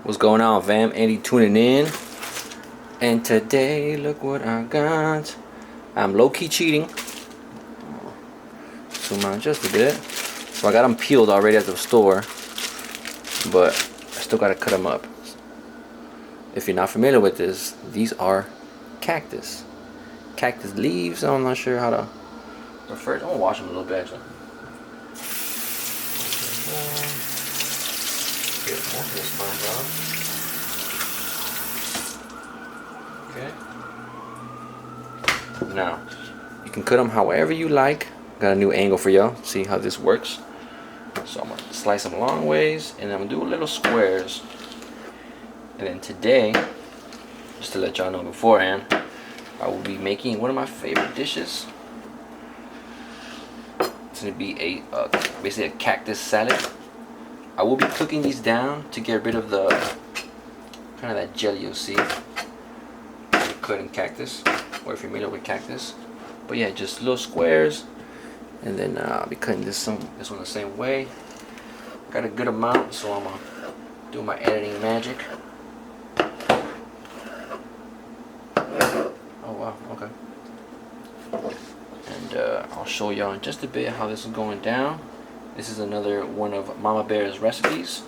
What's going on, fam? Andy tuning in. And today, look what I got. I'm low-key cheating. Zoom out just a bit. So I got them peeled already at the store, but I still gotta cut them up. If you're not familiar with this, these are cactus. Cactus leaves. I'm not sure how to refer. I'm gonna wash them a little bit actually. Get more of this sponge off. Okay. Now, you can cut them however you like. Got a new angle for y'all. See how this works. So I'm gonna slice them long ways, and I'm gonna do little squares. And then today, just to let y'all know beforehand, I will be making one of my favorite dishes. It's gonna be a basically a cactus salad. I will be cooking these down to get rid of the kind of that jelly you'll see cut in cactus, or if you're familiar with cactus. But yeah, just little squares, and then I'll be cutting this one the same way. Got a good amount, so I'm gonna do my editing magic. Oh wow, okay. And I'll show y'all in just a bit how this is going down. This is another one of Mama Bear's recipes.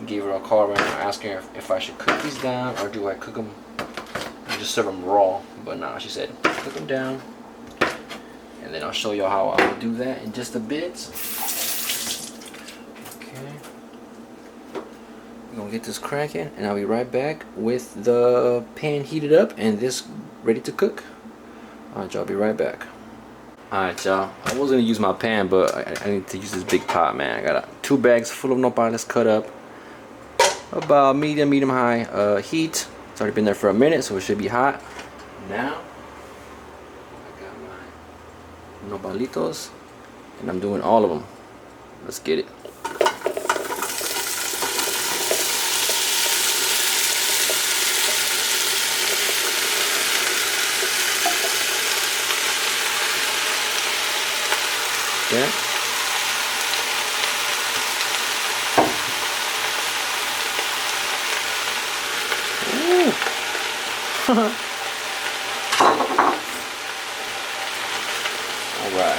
Gave her a call right now asking her if I should cook these down or do I cook them and just serve them raw. But nah, she said cook them down. And then I'll show y'all how I will do that in just a bit. Okay. We're gonna get this cracking, and I'll be right back with the pan heated up and this ready to cook. Alright, y'all, be right back. Alright, y'all, I was gonna use my pan, but I need to use this big pot, man. I got 2 bags full of nopales cut up, about medium high heat. It's already been there for a minute, so it should be hot. Now I got my nopalitos, and I'm doing all of them. Let's get it. Yeah. Alright,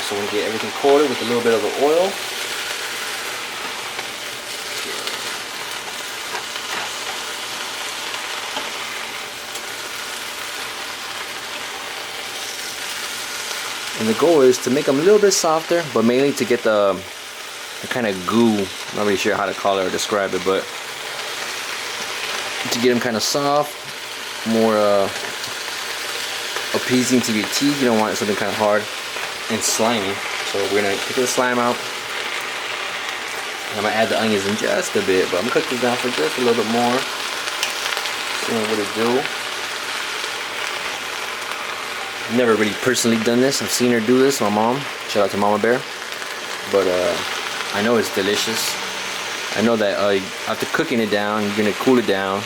so we're going to get everything coated with a little bit of the oil. And the goal is to make them a little bit softer, but mainly to get the kind of goo. I'm not really sure how to call it or describe it, but to get them kind of soft, more appeasing to your teeth. You don't want something kind of hard and slimy. So we're gonna take the slime out. And I'm gonna add the onions in just a bit, but I'm gonna cook this down for just a little bit more. See what it do. Never really personally done this. I've seen her do this, my mom. Shout out to Mama Bear. But I know it's delicious. I know that after cooking it down, you're gonna cool it down.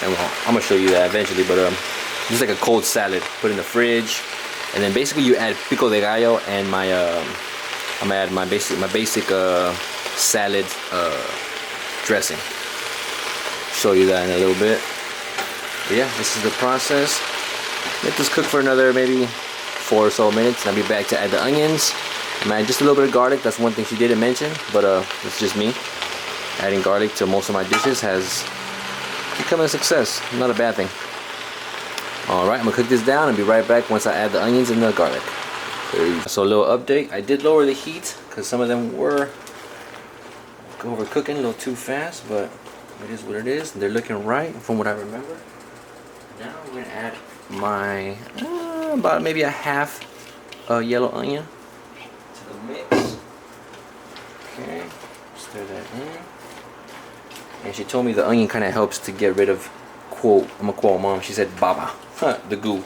And well, I'm gonna show you that eventually. But this is like a cold salad. Put in the fridge, and then basically you add pico de gallo and my I'm gonna add my basic salad dressing. Show you that in a little bit. But yeah, this is the process. Let this cook for another maybe 4 or so minutes, and I'll be back to add the onions. And add just a little bit of garlic. That's one thing she didn't mention, but it's just me. Adding garlic to most of my dishes has become a success. Not a bad thing. Alright, I'm gonna cook this down and be right back once I add the onions and the garlic. So a little update. I did lower the heat because some of them were overcooking a little too fast, but it is what it is. They're looking right from what I remember. Now I'm gonna add my about maybe a half yellow onion to the mix. Okay, stir that in. And she told me the onion kind of helps to get rid of, quote, I'm gonna quote mom, she said baba, the goo.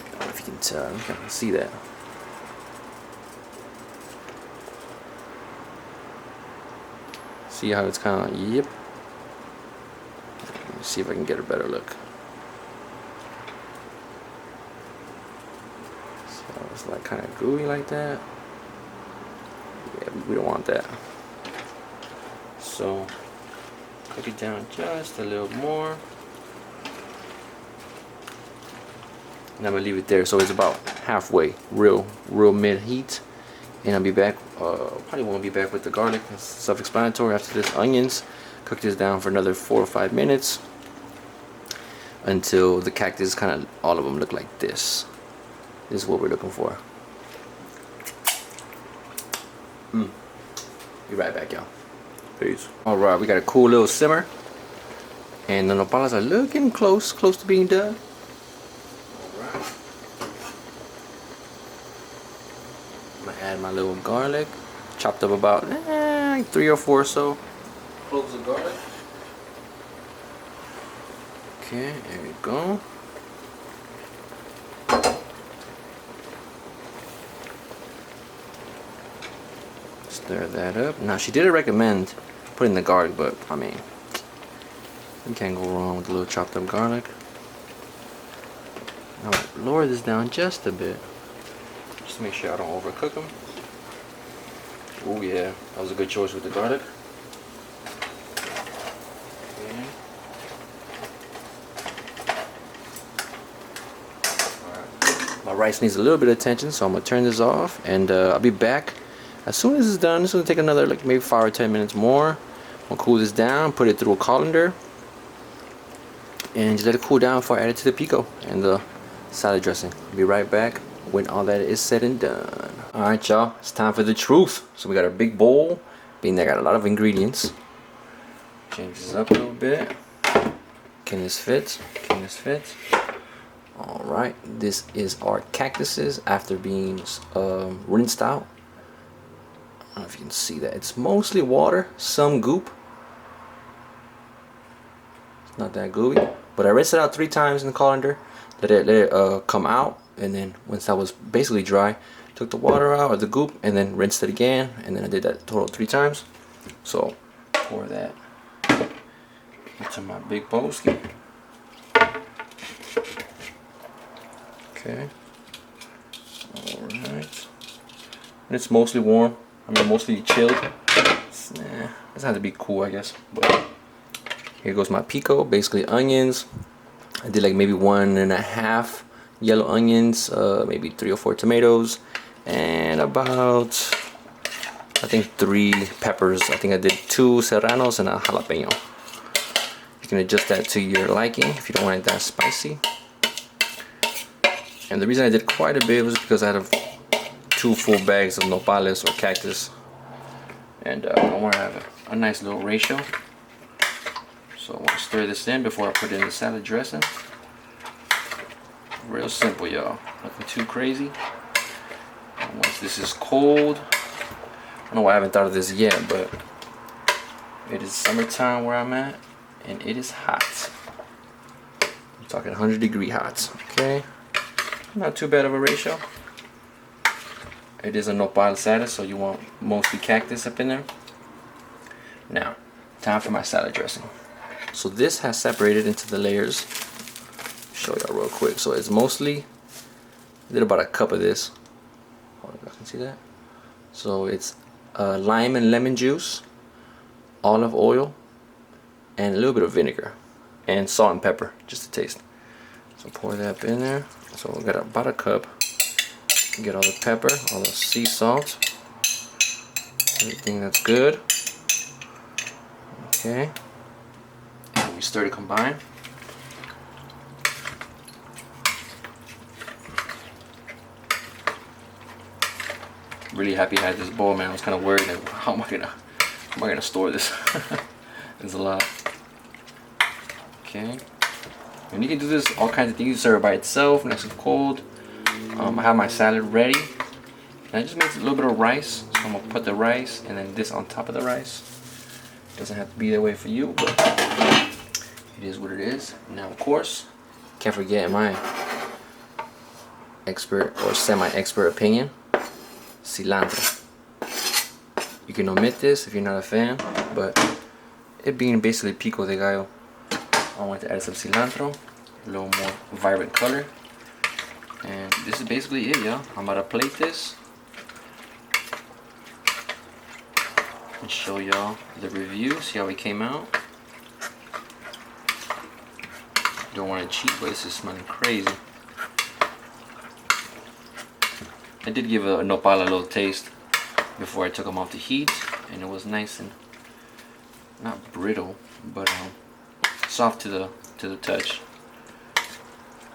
I don't know if you can tell, you can see that. See how it's kind of, yep. Let me see if I can get a better look. So it's like kind of gooey like that. Yeah, we don't want that. so cook it down just a little more. And I'm gonna leave it there so it's about halfway, real mid heat. And I'll be back, probably won't be back with the garlic. It's self-explanatory. After this, onions. Cook this down for another 4 or 5 minutes until the cactus kind of, all of them look like this. This is what we're looking for. Be right back, y'all. Peace. Alright, we got a cool little simmer. And the nopales are looking close to being done. Alright. I'm gonna add my little garlic. Chopped up about 3 or 4 or so cloves of garlic. Okay, there we go. Stir that up. Now she didn't recommend putting the garlic, but I mean, you can't go wrong with a little chopped up garlic. Now lower this down just a bit, just to make sure I don't overcook them. Oh yeah, that was a good choice with the garlic. Okay. Alright. My rice needs a little bit of attention, so I'm gonna turn this off, and I'll be back as soon as it's done. It's gonna take another like maybe 5 or 10 minutes more. I'll cool this down, put it through a colander, and just let it cool down before I add it to the pico and the salad dressing. I'll be right back when all that is said and done. Alright y'all, it's time for the truth. So we got our big bowl, being that I got a lot of ingredients. Change this up a little bit. Can this fit? Can this fit? Alright, this is our cactuses after being rinsed out. I don't know if you can see that. It's mostly water, some goop. It's not that gooey. But I rinsed it out 3 times in the colander. Let it come out, and then once that was basically dry, took the water out or the goop and then rinsed it again, and then I did that total 3 times. So pour that into my big bolski. Okay. Alright. And it's mostly warm. I mean mostly chilled. It doesn't have to be cool, I guess. But here goes my pico, basically onions. I did like maybe 1.5 yellow onions, maybe 3 or 4 tomatoes, and about I think 3 peppers. I think I did 2 serranos and a jalapeno. You can adjust that to your liking if you don't want it that spicy. And the reason I did quite a bit was because I had 2 full bags of nopales or cactus, and I want to have a nice little ratio. So I want to stir this in before I put in the salad dressing. Real simple, y'all. Nothing too crazy. And once this is cold, I don't know why I haven't thought of this yet, but it is summertime where I'm at, and it is hot. I'm talking 100-degree hot. Okay, not too bad of a ratio. It is a nopal salad, so you want mostly cactus up in there. Now, time for my salad dressing. So this has separated into the layers. Show y'all real quick. So it's mostly, I did about a cup of this. Oh, you guys can see that. So it's lime and lemon juice, olive oil, and a little bit of vinegar, and salt and pepper, just to taste. So pour that up in there. So we got about a cup. Get all the pepper, all the sea salt, everything that's good. Okay. And we stir to combine. Really happy I had this bowl, man. I was kind of worried that how am I gonna store this? It's a lot. Okay. And you can do this all kinds of things. You serve it by itself, nice and cold. I have my salad ready, and I just made a little bit of rice, so I'm gonna put the rice and then this on top of the rice. Doesn't have to be that way for you, but it is what it is. Now, of course, can't forget my expert or semi-expert opinion: cilantro. You can omit this if you're not a fan, but it being basically pico de gallo, I want to add some cilantro, a little more vibrant color. And this is basically it, y'all. I'm about to plate this and show y'all the review, see how it came out. Don't want to cheat, but this is smelling crazy. I did give a nopal a little taste before I took them off the heat, and it was nice and not brittle, but soft to the touch,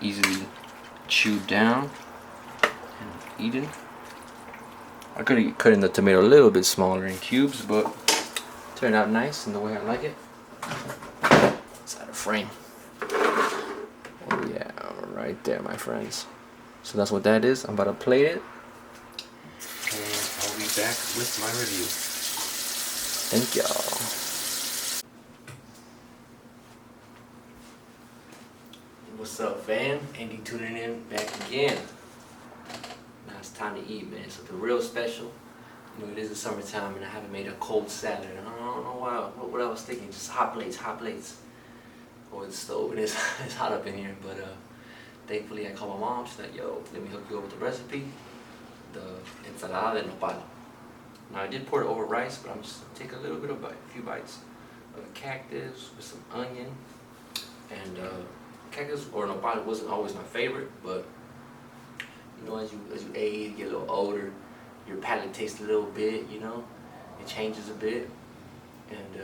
easily chewed down and eaten. I could have cut in the tomato a little bit smaller in cubes, but turned out nice in the way I like it. It's out of frame. Oh yeah, right there, my friends. So that's what that is. I'm about to plate it. And I'll be back with my review. Thank y'all. What's up, fam? Andy tuning in back again. Now it's time to eat, man. Something real special. You know, it is the summertime, and I haven't made a cold salad. And I don't know why. What I was thinking, just hot plates. Over the stove, and it's hot up in here. But thankfully, I called my mom. She's like, "Yo, let me hook you up with the recipe, the ensalada de nopal." Now I did pour it over rice, but I'm just gonna take a little bit of a few bites of a cactus with some onion. And cactus or nopal wasn't always my favorite, but you know, as you age, you get a little older, your palate tastes a little bit. You know, it changes a bit, and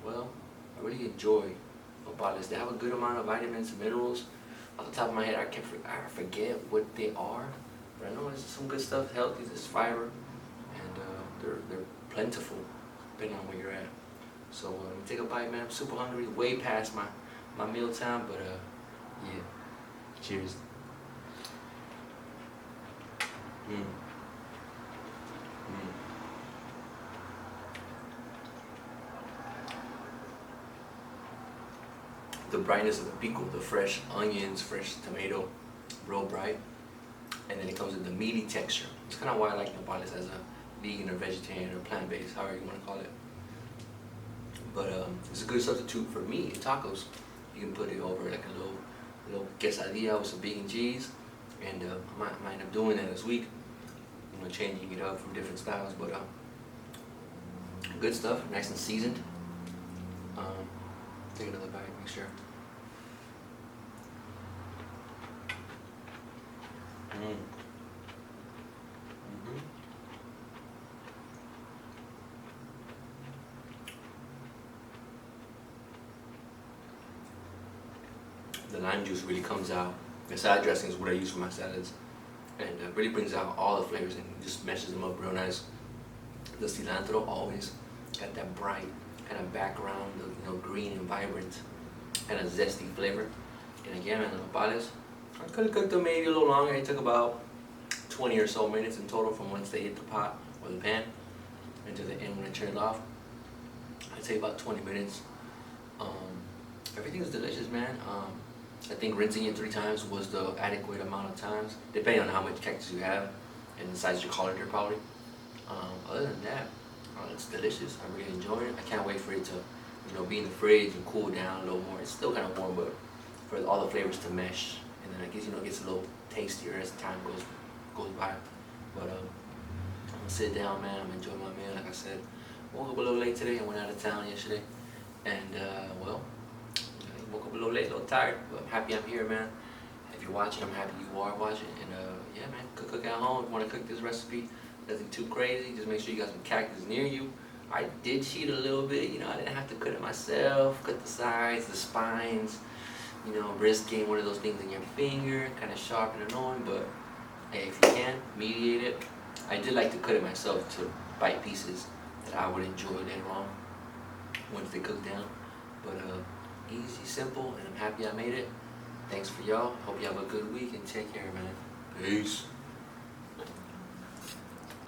well, I really enjoy nopales. They have a good amount of vitamins and minerals. Off the top of my head, I forget what they are, but I know there's some good stuff, healthy, there's fiber, and they're plentiful, depending on where you're at. So let me take a bite, man. I'm super hungry, way past my meal time, but yeah, cheers. The brightness of the pico, the fresh onions, fresh tomato, real bright. And then it comes with the meaty texture. It's kind of why I like nopales as a vegan or vegetarian or plant-based, however you want to call it. But it's a good substitute for meat in tacos. You can put it over like a little quesadilla with some vegan cheese. And I might end up doing that this week. You know, changing it up from different styles, but good stuff, nice and seasoned. Take another bite, make sure. The lime juice really comes out. The salad dressing is what I use for my salads, and really brings out all the flavors and just meshes them up real nice. The cilantro always got that bright kind of background, you know, green and vibrant, kind of zesty flavor. And again, man, the nopales, I could have cooked them maybe a little longer. It took about 20 or so minutes in total from once they hit the pot or the pan into the end when I turned it off. I'd say about 20 minutes. Everything is delicious, man. I think rinsing it 3 times was the adequate amount of times, depending on how much cactus you have and the size of your colander probably. Other than that, it's delicious. I'm really enjoying it. I can't wait for it to, you know, be in the fridge and cool down a little more. It's still kind of warm, but for all the flavors to mesh, and then I guess, you know, it gets a little tastier as time goes by. But I'm gonna sit down, man. I'm enjoying my meal. Like I said, woke up a little late today. I went out of town yesterday, and well, I woke up a little late, a little tired, but I'm happy I'm here, man. If you're watching, I'm happy you are watching, and yeah, man, cook at home. If you want to cook this recipe, nothing too crazy. Just make sure you got some cactus near you. I did cheat a little bit, you know. I didn't have to cut it myself. Cut the sides, the spines. You know, risking one of those things in your finger, kind of sharp and annoying. But hey, if you can mediate it, I did like to cut it myself to bite pieces that I would enjoy later on once they cook down. But easy, simple, and I'm happy I made it. Thanks for y'all. Hope you have a good week and take care, man. Peace.